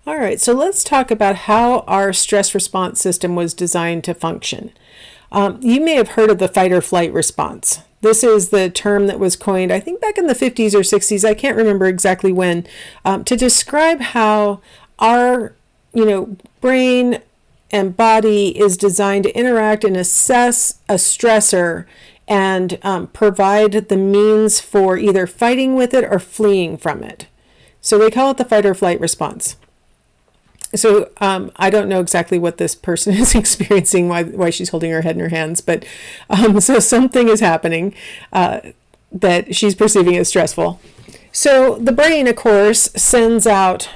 All right, so let's talk about how our stress response system was designed to function. You may have heard of the fight or flight response. This is the term that was coined, I think, back in the 50s or 60s. I can't remember exactly when, to describe how our, brain and body is designed to interact and assess a stressor and provide the means for either fighting with it or fleeing from it. So they call it the fight or flight response. So I don't know exactly what this person is experiencing, why she's holding her head in her hands, but so something is happening that she's perceiving as stressful. So the brain, of course, sends out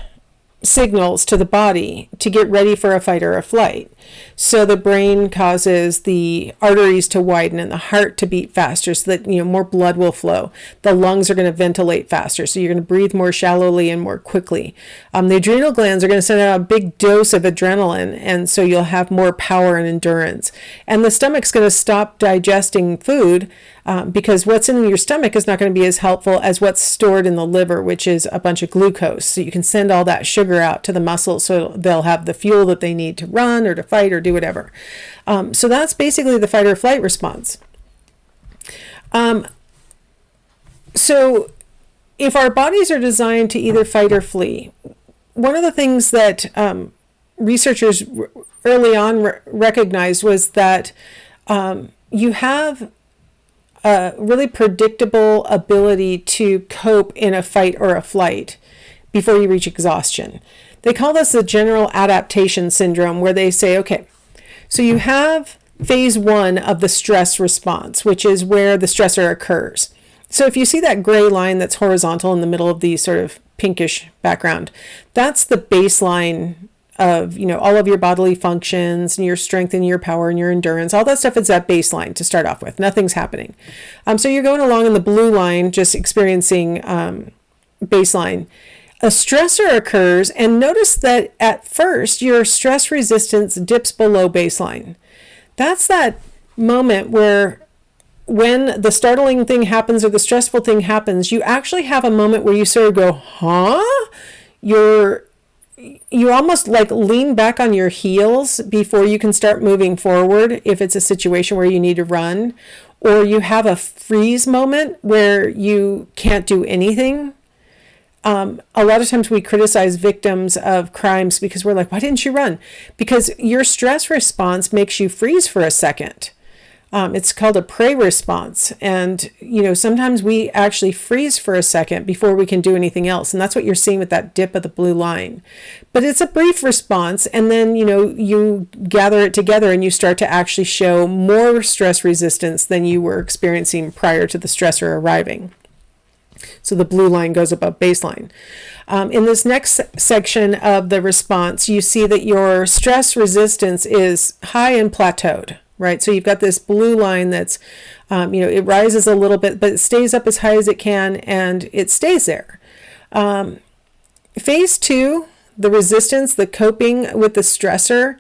signals to the body to get ready for a fight or a flight. So the brain causes the arteries to widen and the heart to beat faster so that more blood will flow. The lungs are going to ventilate faster, so you're going to breathe more shallowly and more quickly. The adrenal glands are going to send out a big dose of adrenaline, and so you'll have more power and endurance. And the stomach's going to stop digesting food because what's in your stomach is not going to be as helpful as what's stored in the liver, which is a bunch of glucose. So you can send all that sugar out to the muscles so they'll have the fuel that they need to run or to fight or do whatever. So that's basically the fight or flight response. So if our bodies are designed to either fight or flee, one of the things that researchers early on recognized was that you have a really predictable ability to cope in a fight or a flight before you reach exhaustion. They call this the general adaptation syndrome, where they say, okay, so you have phase 1 of the stress response, which is where the stressor occurs. So if you see that gray line that's horizontal in the middle of the sort of pinkish background, that's the baseline of, all of your bodily functions and your strength and your power and your endurance. All that stuff is that baseline to start off with. Nothing's happening. So you're going along in the blue line, just experiencing baseline. A stressor occurs, and notice that at first your stress resistance dips below baseline. That's that moment where when the startling thing happens or the stressful thing happens, you actually have a moment where you sort of go, huh? You almost like lean back on your heels before you can start moving forward if it's a situation where you need to run, or you have a freeze moment where you can't do anything. A lot of times we criticize victims of crimes because we're like, why didn't you run? Because your stress response makes you freeze for a second. It's called a prey response. And, sometimes we actually freeze for a second before we can do anything else. And that's what you're seeing with that dip of the blue line. But it's a brief response. And then, you gather it together and you start to actually show more stress resistance than you were experiencing prior to the stressor arriving. So the blue line goes above baseline. In this next section of the response, you see that your stress resistance is high and plateaued, right? So you've got this blue line that's, it rises a little bit, but it stays up as high as it can, and it stays there. Phase 2, the resistance, the coping with the stressor,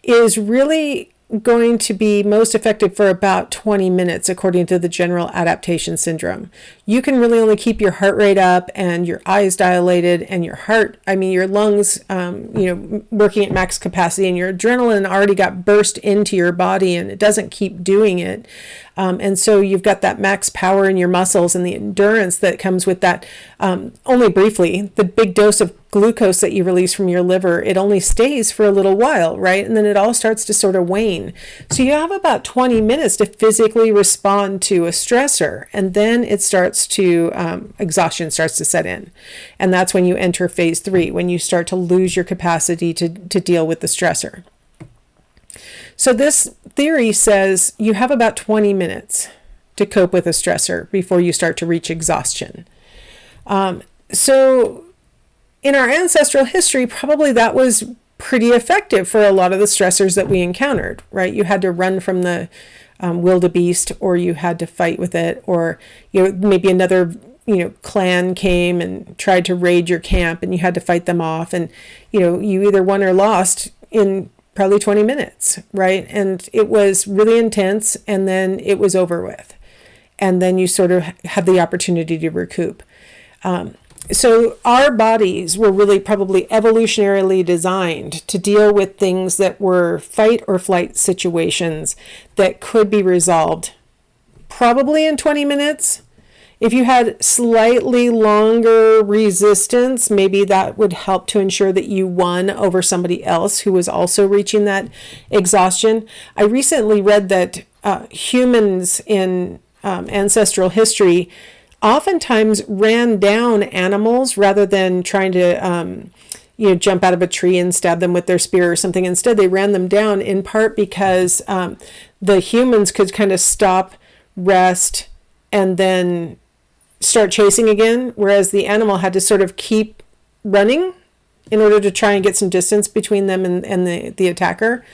is really going to be most effective for about 20 minutes, according to the general adaptation syndrome. You can really only keep your heart rate up and your eyes dilated and your lungs, working at max capacity, and your adrenaline already got burst into your body and it doesn't keep doing it. And so you've got that max power in your muscles and the endurance that comes with that. Only briefly, the big dose of glucose that you release from your liver, it only stays for a little while, right? And then it all starts to sort of wane. So you have about 20 minutes to physically respond to a stressor, and then it starts to, exhaustion starts to set in. And that's when you enter phase 3, when you start to lose your capacity to deal with the stressor. So this theory says you have about 20 minutes to cope with a stressor before you start to reach exhaustion. So in our ancestral history, probably that was pretty effective for a lot of the stressors that we encountered, right? You had to run from the wildebeest, or you had to fight with it, or maybe another clan came and tried to raid your camp and you had to fight them off, and you either won or lost in probably 20 minutes, right? And it was really intense, and then it was over with. And then you sort of had the opportunity to recoup. So our bodies were really probably evolutionarily designed to deal with things that were fight or flight situations that could be resolved probably in 20 minutes. If you had slightly longer resistance, maybe that would help to ensure that you won over somebody else who was also reaching that exhaustion. I recently read that humans in ancestral history oftentimes ran down animals rather than trying to jump out of a tree and stab them with their spear or something. Instead, they ran them down in part because the humans could kind of stop, rest, and then start chasing again, whereas the animal had to sort of keep running in order to try and get some distance between them and the attacker.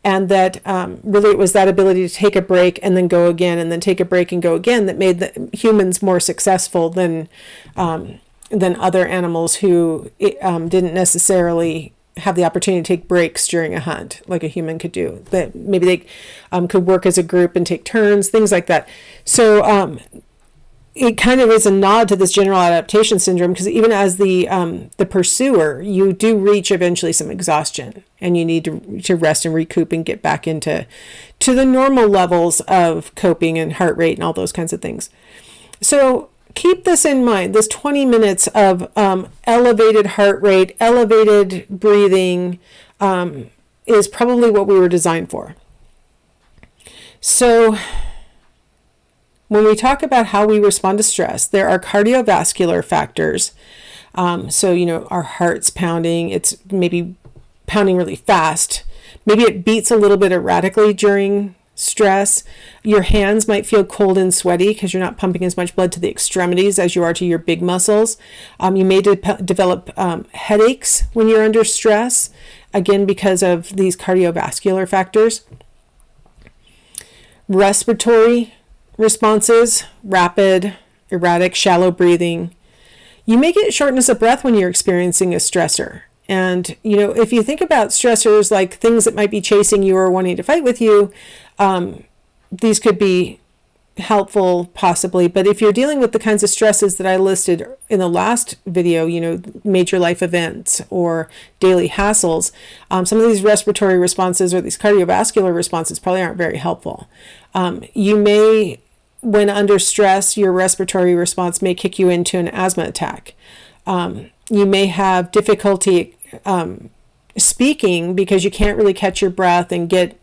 And that really it was that ability to take a break and then go again, and then take a break and go again, that made the humans more successful than other animals who didn't necessarily have the opportunity to take breaks during a hunt like a human could do. That maybe they could work as a group and take turns, things like that. So it kind of is a nod to this general adaptation syndrome, because even as the pursuer, you do reach eventually some exhaustion, and you need to rest and recoup and get back into the normal levels of coping and heart rate and all those kinds of things. So keep this in mind. This 20 minutes of elevated heart rate, elevated breathing is probably what we were designed for. So when we talk about how we respond to stress, there are cardiovascular factors. So, our heart's pounding, it's maybe pounding really fast. Maybe it beats a little bit erratically during stress. Your hands might feel cold and sweaty because you're not pumping as much blood to the extremities as you are to your big muscles. You may develop headaches when you're under stress, again, because of these cardiovascular factors. Respiratory responses, rapid, erratic, shallow breathing. You may get shortness of breath when you're experiencing a stressor. And, if you think about stressors like things that might be chasing you or wanting to fight with you, these could be helpful possibly. But if you're dealing with the kinds of stresses that I listed in the last video, major life events or daily hassles, some of these respiratory responses or these cardiovascular responses probably aren't very helpful. You may, when under stress, your respiratory response may kick you into an asthma attack. You may have difficulty speaking because you can't really catch your breath and get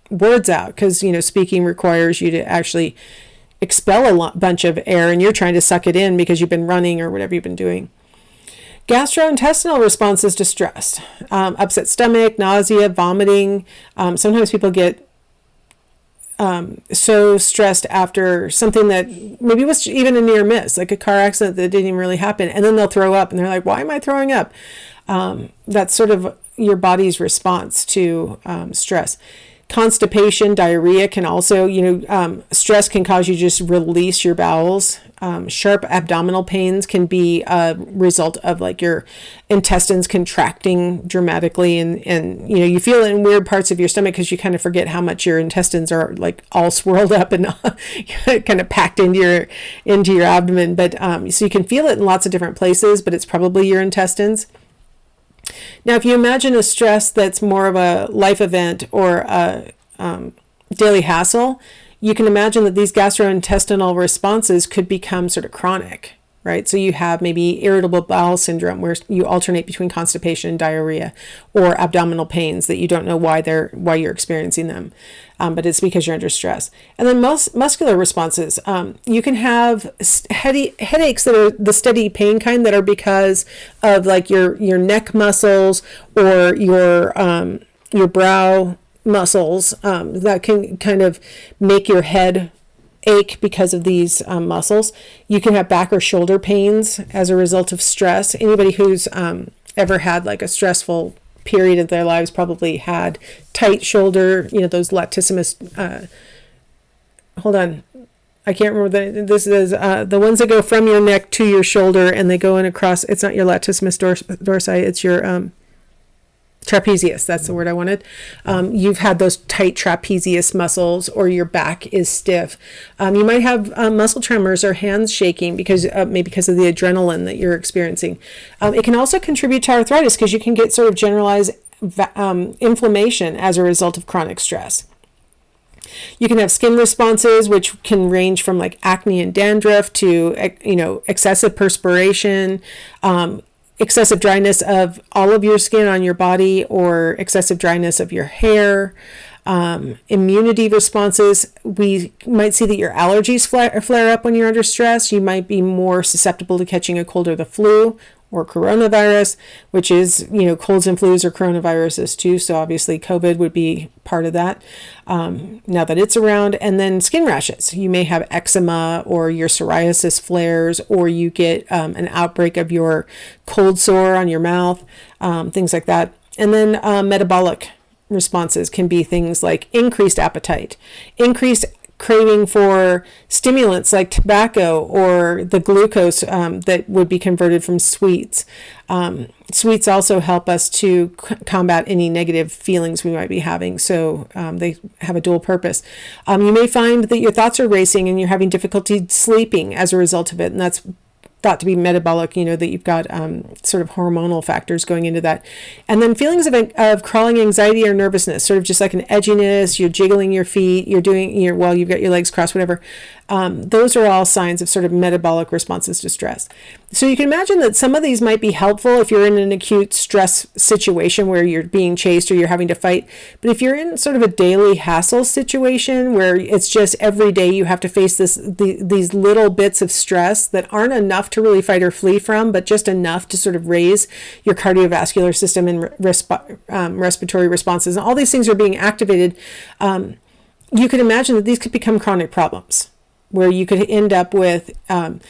words out, because speaking requires you to actually expel a bunch of air, and you're trying to suck it in because you've been running or whatever you've been doing. Gastrointestinal responses to stress, upset stomach, nausea, vomiting. Sometimes people get so stressed after something that maybe was even a near miss, like a car accident that didn't even really happen, and then they'll throw up and they're like, why am I throwing up? That's sort of your body's response to stress. Constipation, diarrhea can also, stress can cause you to just release your bowels. Sharp abdominal pains can be a result of like your intestines contracting dramatically, and you feel it in weird parts of your stomach because you kind of forget how much your intestines are like all swirled up and kind of packed into your abdomen. But so you can feel it in lots of different places, but it's probably your intestines. Now, if you imagine a stress that's more of a life event or a daily hassle, you can imagine that these gastrointestinal responses could become sort of chronic, right? So you have maybe irritable bowel syndrome, where you alternate between constipation and diarrhea, or abdominal pains that you don't know why you're experiencing them, but it's because you're under stress. And then muscular responses, you can have headaches that are the steady pain kind, that are because of like your neck muscles or your brow muscles, that can kind of make your head ache because of these muscles. You can have back or shoulder pains as a result of stress. Anybody who's ever had like a stressful period of their lives probably had tight shoulder, those latissimus, hold on, I can't remember this is the ones that go from your neck to your shoulder and they go in across. It's not your latissimus dorsi, it's your Trapezius, that's the word I wanted. You've had those tight trapezius muscles, or your back is stiff. You might have muscle tremors or hands shaking maybe because of the adrenaline that you're experiencing. It can also contribute to arthritis because you can get sort of generalized inflammation as a result of chronic stress. You can have skin responses, which can range from like acne and dandruff to, excessive perspiration, excessive dryness of all of your skin on your body, or excessive dryness of your hair. Immunity responses, we might see that your allergies flare up when you're under stress. You might be more susceptible to catching a cold or the flu, or coronavirus, which is, colds and flus are coronaviruses too. So obviously COVID would be part of that now that it's around. And then skin rashes. You may have eczema, or your psoriasis flares, or you get an outbreak of your cold sore on your mouth, things like that. And then metabolic responses can be things like increased appetite, increased craving for stimulants like tobacco, or the glucose that would be converted from sweets. Sweets also help us to combat any negative feelings we might be having, so they have a dual purpose. You may find that your thoughts are racing and you're having difficulty sleeping as a result of it, and that's thought to be metabolic, that you've got sort of hormonal factors going into that. And then feelings of crawling anxiety or nervousness, sort of just like an edginess, you're jiggling your feet, you've got your legs crossed, whatever. Those are all signs of sort of metabolic responses to stress. So you can imagine that some of these might be helpful if you're in an acute stress situation where you're being chased or you're having to fight. But if you're in sort of a daily hassle situation where it's just every day you have to face these little bits of stress that aren't enough to really fight or flee from, but just enough to sort of raise your cardiovascular system and respiratory responses, and all these things are being activated, you can imagine that these could become chronic problems, where you could end up with, with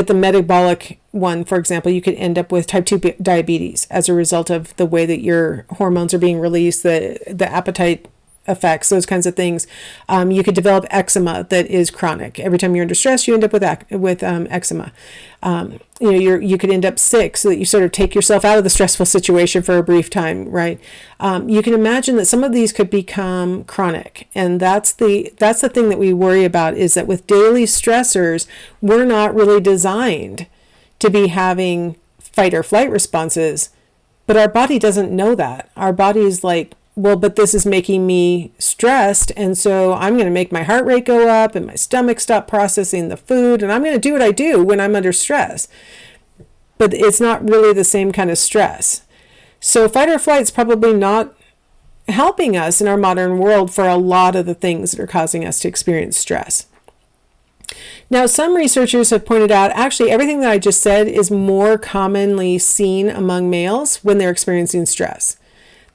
the metabolic one, for example, you could end up with type 2 diabetes as a result of the way that your hormones are being released, the appetite effects, those kinds of things. You could develop eczema that is chronic. Every time you're under stress, you end up with eczema. You could end up sick, so that you sort of take yourself out of the stressful situation for a brief time, right? You can imagine that some of these could become chronic, and that's the thing that we worry about, is that with daily stressors, we're not really designed to be having fight or flight responses, but our body doesn't know that. Our body is like, well, but this is making me stressed, and so I'm going to make my heart rate go up and my stomach stop processing the food, and I'm going to do what I do when I'm under stress. But it's not really the same kind of stress. So fight or flight is probably not helping us in our modern world for a lot of the things that are causing us to experience stress. Now, some researchers have pointed out, actually, everything that I just said is more commonly seen among males when they're experiencing stress.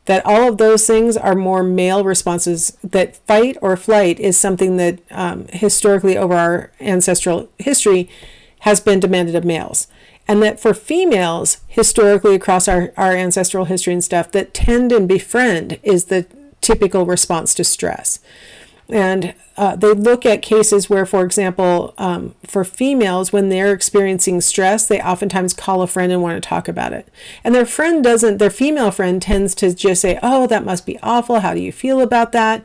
That all of those things are more male responses, that fight or flight is something that historically over our ancestral history has been demanded of males. And that for females, historically across our ancestral history and stuff, that tend and befriend is the typical response to stress. And they look at cases where, for example, for females, when they're experiencing stress, they oftentimes call a friend and want to talk about it. And their female friend tends to just say, oh, that must be awful. How do you feel about that?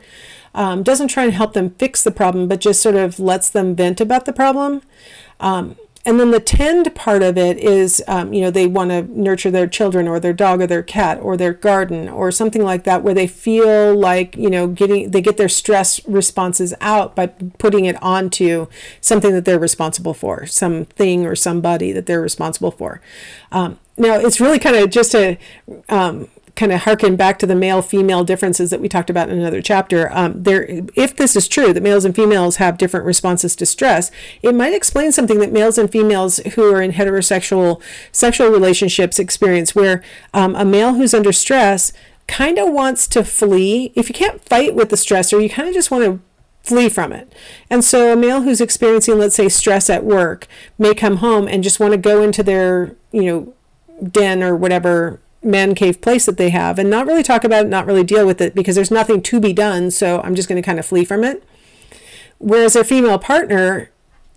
Doesn't try and help them fix the problem, but just sort of lets them vent about the problem. And then the tend part of it is, they want to nurture their children or their dog or their cat or their garden or something like that, where they feel like, they get their stress responses out by putting it onto something that they're responsible for, something or somebody that they're responsible for. Now, it's really kind of just a kind of harken back to the male-female differences that we talked about in another chapter. If this is true, that males and females have different responses to stress, it might explain something that males and females who are in heterosexual sexual relationships experience, where a male who's under stress kind of wants to flee. If you can't fight with the stressor, you kind of just want to flee from it. And so a male who's experiencing, let's say, stress at work may come home and just want to go into their, den or whatever man cave place that they have and not really talk about it, not really deal with it, because there's nothing to be done. So I'm just going to kind of flee from it. Whereas their female partner,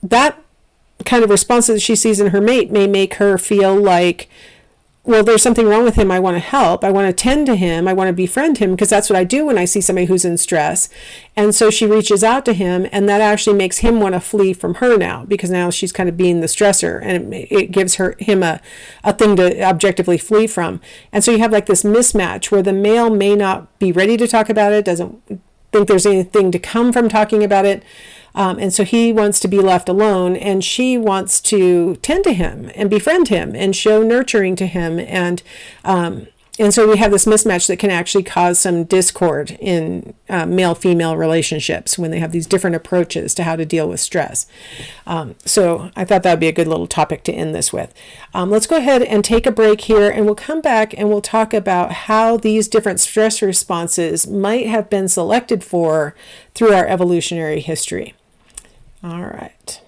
that kind of response that she sees in her mate may make her feel like, well, there's something wrong with him. I want to help. I want to tend to him. I want to befriend him because that's what I do when I see somebody who's in stress. And so she reaches out to him, and that actually makes him want to flee from her now because now she's kind of being the stressor, and it gives him a thing to objectively flee from. And so you have like this mismatch where the male may not be ready to talk about it, doesn't think there's anything to come from talking about it. And so he wants to be left alone, and she wants to tend to him and befriend him and show nurturing to him. And so we have this mismatch that can actually cause some discord in male-female relationships when they have these different approaches to how to deal with stress. So I thought that would be a good little topic to end this with. Let's go ahead and take a break here, and we'll come back and we'll talk about how these different stress responses might have been selected for through our evolutionary history. All right.